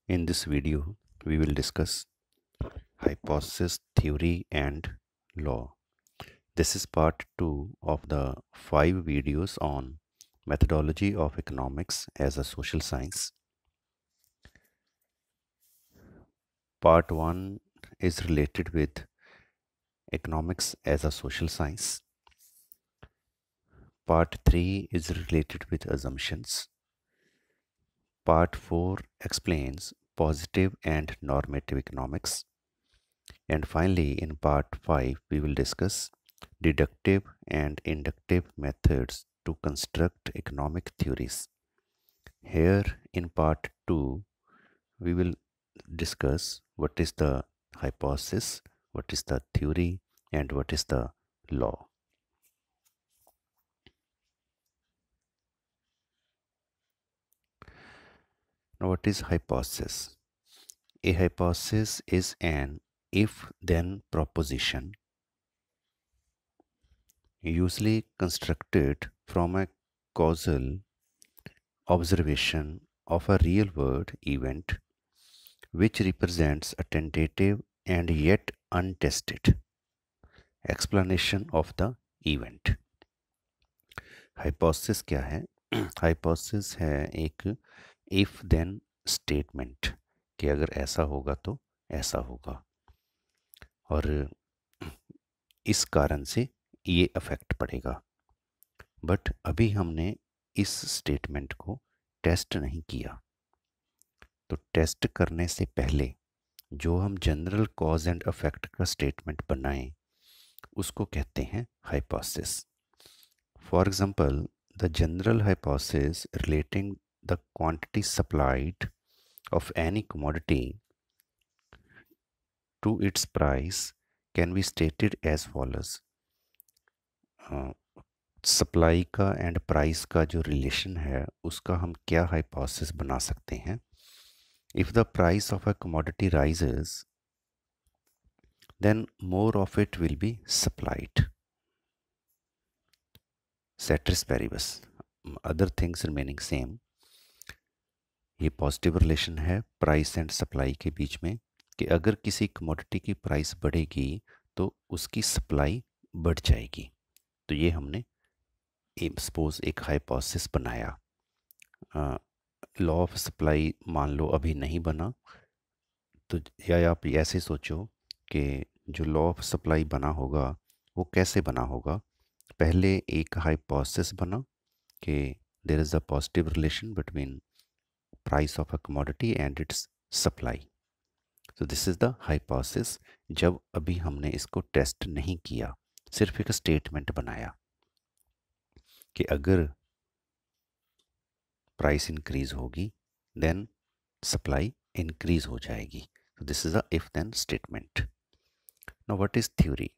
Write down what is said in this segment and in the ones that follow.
In this video, we will discuss hypothesis, theory, and law. This is part 2 of the 5 videos on methodology of economics as a social science. Part 1 is related with economics as a social science. Part 3 is related with assumptions. Part 4 explains positive and normative economics. And finally, in part 5, we will discuss deductive and inductive methods to construct economic theories. Here, in part 2, we will discuss what is the hypothesis, what is the theory, and what is the law. Now, what is hypothesis? A hypothesis is an if-then proposition, usually constructed from a causal observation of a real world event which represents a tentative and yet untested explanation of the event. Hypothesis क्या है? Hypothesis है एक if then statement कि अगर ऐसा होगा तो ऐसा होगा और इस कारण से ये अफेक्ट पड़ेगा. बट अभी हमने इस स्टेटमेंट को टेस्ट नहीं किया. तो टेस्ट करने से पहले जो हम जनरल कॉज एंड इफेक्ट का स्टेटमेंट बनाएं उसको कहते हैं hypothesis. For example, the general hypothesis relating the quantity supplied of any commodity to its price can be stated as follows. Supply का एंड प्राइस का जो रिलेशन है उसका हम क्या हाइपोथेसिस बना सकते हैं? If the price of a commodity rises then more of it will be supplied. Ceteris paribus, other things remaining same. ये पॉजिटिव रिलेशन है प्राइस एंड सप्लाई के बीच में कि अगर किसी कमोडिटी की प्राइस बढ़ेगी तो उसकी सप्लाई बढ़ जाएगी. तो ये हमने सपोज एक हाइपोथेसिस बनाया. लॉ ऑफ सप्लाई मान लो अभी नहीं बना, तो या आप ऐसे सोचो कि जो लॉ ऑफ सप्लाई बना होगा वो कैसे बना होगा. पहले एक हाइपोथेसिस बना कि there is a positive relation between price of a commodity and its supply. So this is the hypothesis. जब अभी हमने इसको टेस्ट नहीं किया, सिर्फ एक स्टेटमेंट बनाया कि अगर प्राइस इंक्रीज होगी देन सप्लाई इंक्रीज हो जाएगी. So this is a if then statement. Now what is theory?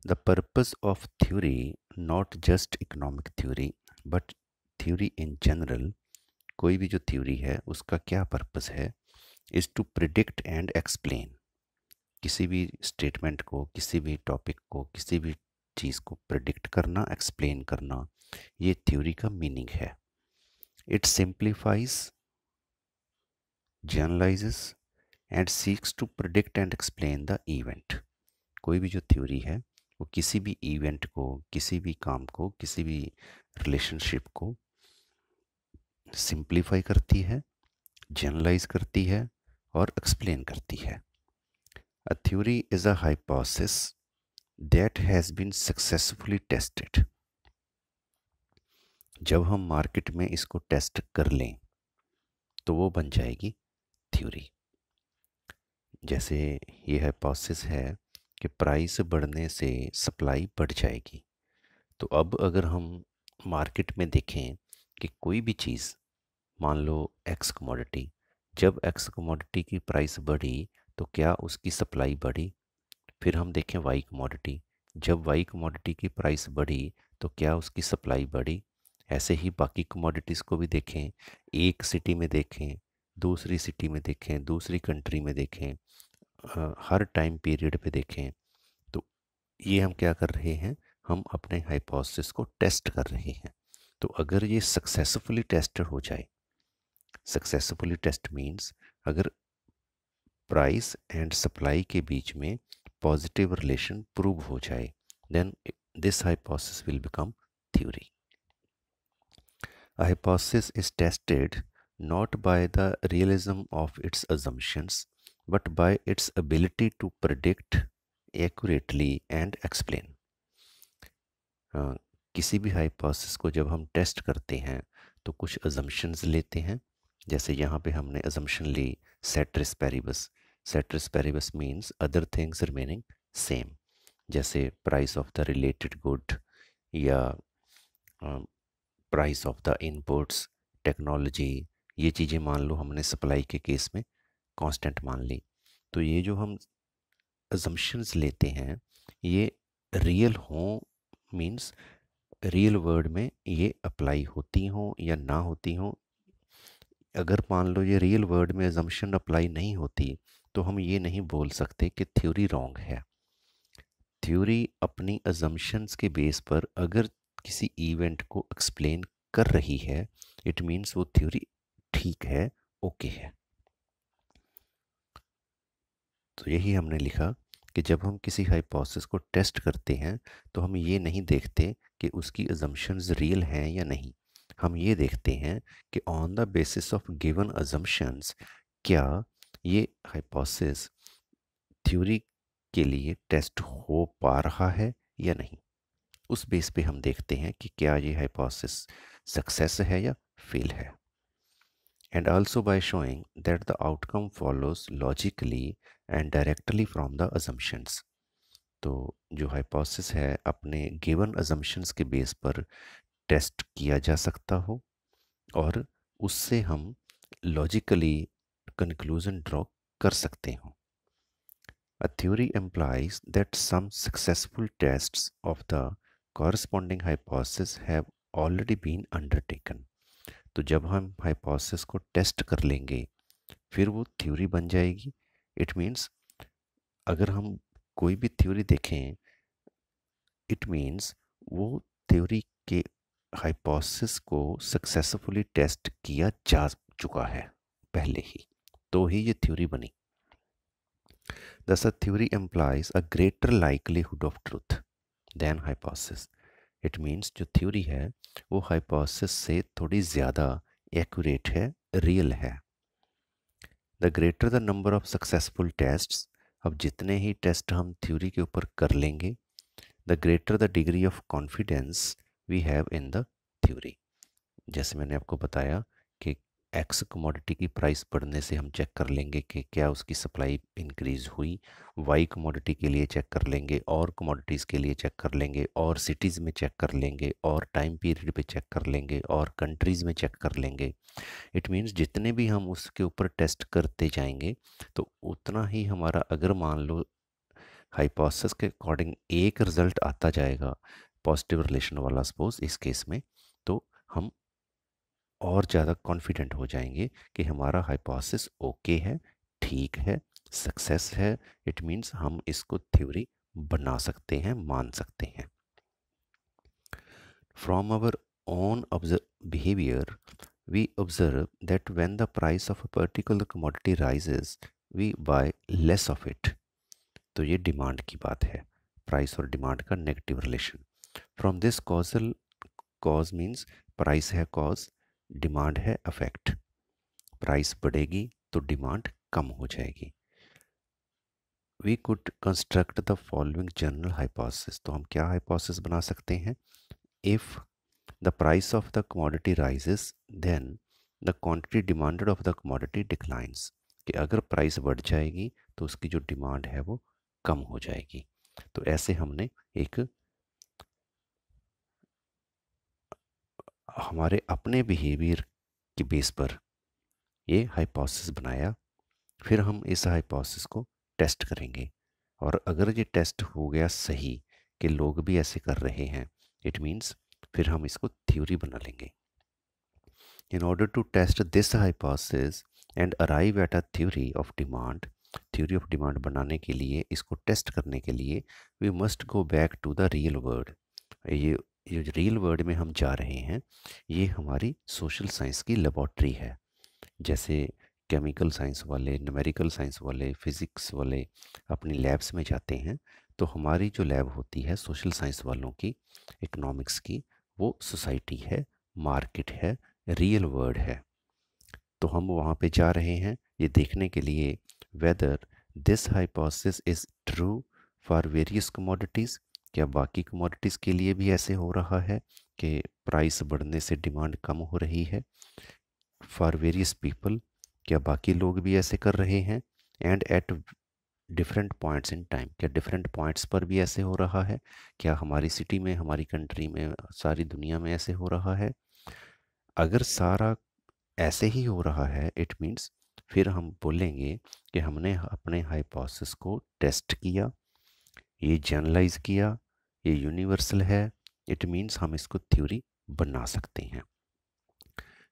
The purpose of theory, not just economic theory but theory in general, कोई भी जो theory है उसका क्या purpose है, is to predict and explain. किसी भी statement को, किसी भी topic को, किसी भी चीज़ को predict करना, explain करना, ये theory का meaning है. It simplifies, generalizes and seeks to predict and explain the event. कोई भी जो थ्योरी है वो किसी भी इवेंट को, किसी भी काम को, किसी भी रिलेशनशिप को सिंप्लीफाई करती है, जनरलाइज करती है और एक्सप्लेन करती है. A theory is a hypothesis that has been successfully tested. जब हम मार्केट में इसको टेस्ट कर लें तो वो बन जाएगी थ्योरी. जैसे ये हाइपोथेसिस है कि प्राइस बढ़ने से सप्लाई बढ़ जाएगी. तो अब अगर हम मार्केट में देखें कि कोई भी चीज़, मान लो एक्स कमोडिटी, जब एक्स कमोडिटी की प्राइस बढ़ी तो क्या उसकी सप्लाई बढ़ी? फिर हम देखें वाई कमोडिटी, जब वाई कमोडिटी की प्राइस बढ़ी तो क्या उसकी सप्लाई बढ़ी? ऐसे ही बाकी कमोडिटीज़ को भी देखें, एक सिटी में देखें, दूसरी सिटी में देखें, दूसरी कंट्री में देखें, हर टाइम पीरियड पे देखें. तो ये हम क्या कर रहे हैं? हम अपने हाइपोथेसिस को टेस्ट कर रहे हैं. तो अगर ये सक्सेसफुली टेस्टेड हो जाए सक्सेसफुली टेस्ट मीन्स अगर प्राइस एंड सप्लाई के बीच में पॉजिटिव रिलेशन प्रूव हो जाए, then this hypothesis will become theory. A hypothesis is tested not by the realism of its assumptions, but by its ability to predict accurately and explain. किसी भी hypothesis को जब हम टेस्ट करते हैं तो कुछ अजम्पशंस लेते हैं. जैसे यहाँ पे हमने अजम्पशन ली ceteris paribus. Ceteris paribus means other things remaining same, जैसे price of the related good या price of the inputs, technology, ये चीज़ें मान लो हमने सप्लाई के केस में कांस्टेंट मान ली. तो ये जो हम अजम्पशंस लेते हैं ये रियल हों, मीन्स रियल वर्ल्ड में ये अप्लाई होती हों या ना होती हों. अगर मान लो ये रियल वर्ल्ड में अजम्पशन अप्लाई नहीं होती तो हम ये नहीं बोल सकते कि थ्योरी रॉन्ग है. थ्योरी अपनी अजम्पशंस के बेस पर अगर किसी इवेंट को एक्सप्लेन कर रही है, इट मीन्स वो थ्योरी ठीक है, ओके है. तो यही हमने लिखा कि जब हम किसी हाइपोथेसिस को टेस्ट करते हैं तो हम ये नहीं देखते कि उसकी अजम्पशंस रियल हैं या नहीं. हम ये देखते हैं कि on the basis of given assumptions क्या ये हाइपोथेसिस थ्योरी के लिए टेस्ट हो पा रहा है या नहीं. उस बेस पे हम देखते हैं कि क्या ये हाइपोथेसिस सक्सेस है या फेल है. And also by showing that the outcome follows logically and directly from the assumptions. तो जो हाइपोथेसिस है अपने गिवन assumptions के बेस पर टेस्ट किया जा सकता हो और उससे हम लॉजिकली कंक्लूजन ड्रॉ कर सकते हो. A theory implies that some successful tests of the corresponding hypothesis have already been undertaken. तो जब हम हाइपोथेसिस को टेस्ट कर लेंगे फिर वो थ्योरी बन जाएगी. इट मीन्स अगर हम कोई भी थ्योरी देखें, इट मीन्स वो थ्योरी के हाइपोथेसिस को सक्सेसफुली टेस्ट किया जा चुका है पहले ही, तो ही ये थ्योरी बनी. Thus, a theory implies a greater likelihood of truth than hypothesis. It means जो थ्योरी है वो हाइपोथेसिस से थोड़ी ज़्यादा एक्यूरेट है, रियल है. The greater the number of successful tests, अब जितने ही टेस्ट हम थ्योरी के ऊपर कर लेंगे, the greater the degree of confidence we have in the theory. जैसे मैंने आपको बताया कि एक्स कमोडिटी की प्राइस बढ़ने से हम चेक कर लेंगे कि क्या उसकी सप्लाई इंक्रीज़ हुई. वाई कमोडिटी के लिए चेक कर लेंगे, और कमोडिटीज़ के लिए चेक कर लेंगे, और सिटीज़ में चेक कर लेंगे, और टाइम पीरियड पे चेक कर लेंगे, और कंट्रीज़ में चेक कर लेंगे. इट मीन्स जितने भी हम उसके ऊपर टेस्ट करते जाएंगे तो उतना ही हमारा, अगर मान लो हाइपोथेसिस के अकॉर्डिंग एक रिजल्ट आता जाएगा पॉजिटिव रिलेशन वाला, सपोज इस केस में, तो हम और ज़्यादा कॉन्फिडेंट हो जाएंगे कि हमारा हाइपोथेसिस ओके है, ठीक है, सक्सेस है. इट मीन्स हम इसको थ्योरी बना सकते हैं, मान सकते हैं. From our own behaviour we observe that when the price of a particular commodity rises, we buy less of it. तो ये डिमांड की बात है, प्राइस और डिमांड का negative relation. From this causal, cause means price है cause, demand है affect. Price बढ़ेगी तो डिमांड कम हो जाएगी. We could construct the following general hypothesis. तो हम क्या हाइपोथेसिस बना सकते हैं? If the price of the commodity rises, then the quantity demanded of the commodity declines. कि अगर प्राइस बढ़ जाएगी तो उसकी जो डिमांड है वो कम हो जाएगी. तो ऐसे हमने एक हमारे अपने बिहेवियर के बेस पर ये हाइपोथेसिस बनाया. फिर हम इस हाइपोथेसिस को टेस्ट करेंगे और अगर ये टेस्ट हो गया सही कि लोग भी ऐसे कर रहे हैं, इट मीन्स फिर हम इसको थ्योरी बना लेंगे. In order to test this hypothesis and arrive at a theory of demand, theory of demand बनाने के लिए, इसको टेस्ट करने के लिए, we must go back to the real world. ये रियल वर्ल्ड में हम जा रहे हैं, ये हमारी सोशल साइंस की लेबॉर्ट्री है जैसे केमिकल साइंस वाले, न्यूमेरिकल साइंस वाले, फिज़िक्स वाले अपनी लैब्स में जाते हैं, तो हमारी जो लैब होती है सोशल साइंस वालों की, इकोनॉमिक्स की, वो सोसाइटी है, मार्केट है, रियल वर्ल्ड है। तो हम वहाँ पे जा रहे हैं ये देखने के लिए whether this hypothesis is true for various commodities, क्या बाकी कमोडिटीज़ के लिए भी ऐसे हो रहा है कि प्राइस बढ़ने से डिमांड कम हो रही है, फॉर वेरियस पीपल, क्या बाकी लोग भी ऐसे कर रहे हैं, and at different points in time, क्या डिफरेंट पॉइंट्स पर भी ऐसे हो रहा है, क्या हमारी सिटी में, हमारी कंट्री में, सारी दुनिया में ऐसे हो रहा है। अगर सारा ऐसे ही हो रहा है इट मीन्स फिर हम बोलेंगे कि हमने अपने हाइपोथेसिस को टेस्ट किया, ये जनरलाइज किया, ये यूनिवर्सल है, इट मीन्स हम इसको थ्योरी बना सकते हैं।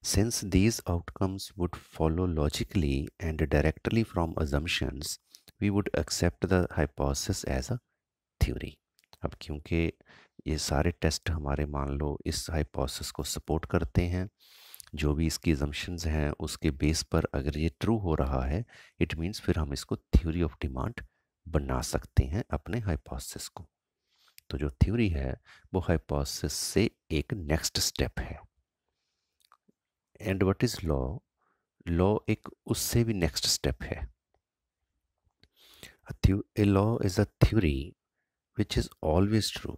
Since these outcomes would follow logically and directly from assumptions, we would accept the hypothesis as a theory. अब क्योंकि ये सारे टेस्ट हमारे मान लो इस हाइपोथेसिस को सपोर्ट करते हैं, जो भी इसकी assumptions हैं उसके बेस पर अगर ये ट्रू हो रहा है, इट मीन्स फिर हम इसको थ्योरी ऑफ डिमांड बना सकते हैं अपने हाइपोथेसिस को। तो जो थ्योरी है वो हाइपोथेसिस से एक नेक्स्ट स्टेप है। And what is law? Law एक उससे भी नेक्स्ट स्टेप है। A law is a theory which is always true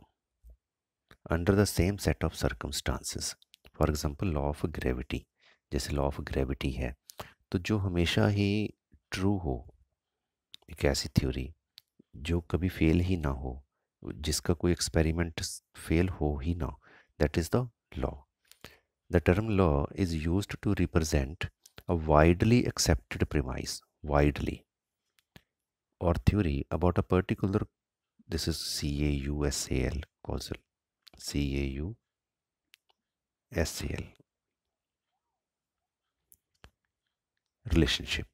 under the same set of circumstances. For example, law of gravity, जैसे law of gravity है, तो जो हमेशा ही ट्रू हो, एक ऐसी थ्योरी जो कभी फेल ही ना हो, जिसका कोई एक्सपेरिमेंट फेल हो ही ना, that is the law. The term law is used to represent a widely accepted premise, widely, or theory about a particular, this is CAUSAL, causal, CAUSAL, relationship.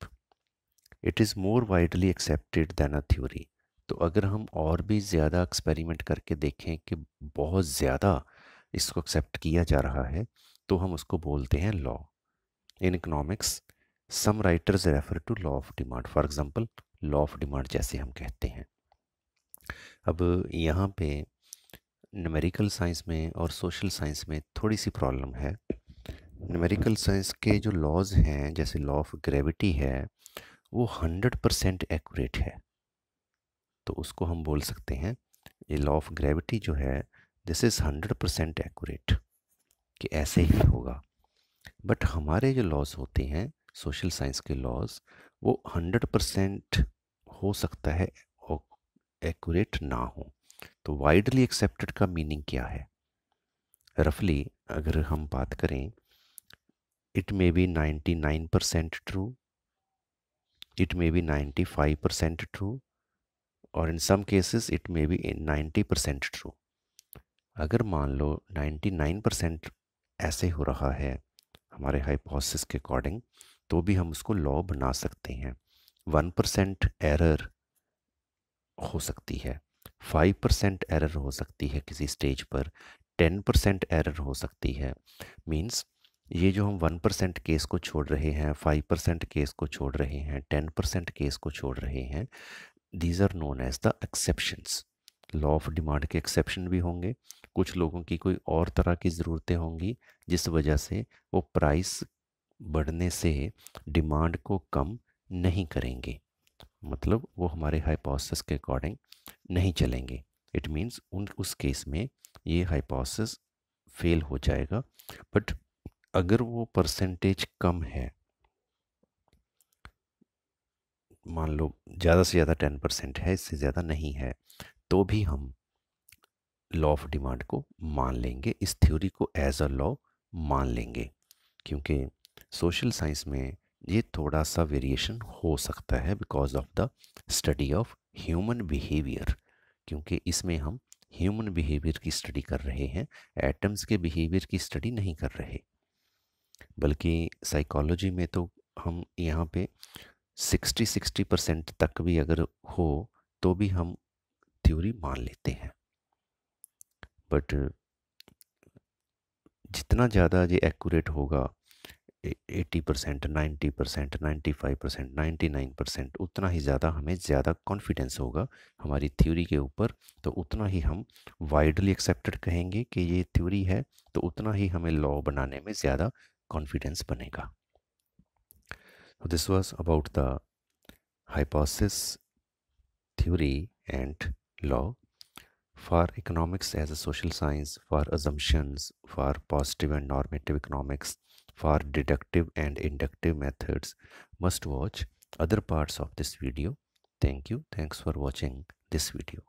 It is more widely accepted than a theory. तो अगर हम और भी ज़्यादा experiment करके देखें कि बहुत ज़्यादा इसको एक्सेप्ट किया जा रहा है, तो हम उसको बोलते हैं law. In economics some writers refer to law of demand, for example law of demand जैसे हम कहते हैं। अब यहाँ पे न्यूमेरिकल साइंस में और सोशल साइंस में थोड़ी सी प्रॉब्लम है। न्यूमेरिकल साइंस के जो लॉज हैं, जैसे लॉ ऑफ ग्रेविटी है, वो 100% एक्यूरेट है, तो उसको हम बोल सकते हैं ये लॉ ऑफ ग्रेविटी जो है दिस इज़ 100% एक्यूरेट, कि ऐसे ही होगा। बट हमारे जो लॉज होते हैं सोशल साइंस के लॉज, वो 100% हो सकता है और एक्यूरेट ना हो। तो वाइडली एक्सेप्टेड का मीनिंग क्या है? रफली अगर हम बात करें, it may be 99% true, it may be 95% true, और in some cases it may be 90% true. अगर मान लो 99% ऐसे हो रहा है हमारे हाइपोथेसिस के अकॉर्डिंग, तो भी हम उसको लॉ बना सकते हैं। 1% एरर हो सकती है, 5% एरर हो सकती है किसी स्टेज पर, 10% एरर हो सकती है। मीन्स ये जो हम 1% केस को छोड़ रहे हैं, 5% केस को छोड़ रहे हैं, 10% केस को छोड़ रहे हैं, these are known as the exceptions. Law of demand के एक्सेप्शन भी होंगे, कुछ लोगों की कोई और तरह की ज़रूरतें होंगी जिस वजह से वो प्राइस बढ़ने से डिमांड को कम नहीं करेंगे, मतलब वो हमारे हाइपोथेसिस के अकॉर्डिंग नहीं चलेंगे। इट मीन्स उस केस में ये हाइपोथेसिस फेल हो जाएगा। बट अगर वो परसेंटेज कम है, मान लो ज़्यादा से ज़्यादा 10% है, इससे ज़्यादा नहीं है, तो भी हम लॉ ऑफ डिमांड को मान लेंगे, इस थ्योरी को एज अ लॉ मान लेंगे। क्योंकि सोशल साइंस में ये थोड़ा सा वेरिएशन हो सकता है because of the study of human behaviour, क्योंकि इसमें हम ह्यूमन बिहेवियर की स्टडी कर रहे हैं, एटम्स के बिहेवियर की स्टडी नहीं कर रहे। बल्कि साइकोलॉजी में तो हम यहाँ पे 60% तक भी अगर हो तो भी हम थ्योरी मान लेते हैं। बट जितना ज़्यादा ये एक्यूरेट होगा, 80%, 90%, 95%, 99%, उतना ही ज़्यादा हमें ज़्यादा कॉन्फिडेंस होगा हमारी थ्योरी के ऊपर, तो उतना ही हम वाइडली एक्सेप्टेड कहेंगे कि ये थ्योरी है, तो उतना ही हमें लॉ बनाने में ज़्यादा कॉन्फिडेंस बनेगा. This was about the hypothesis, theory, and law. For economics as a social science, for assumptions, for positive and normative economics, for deductive and inductive methods, must watch other parts of this video. Thank you. Thanks for watching this video.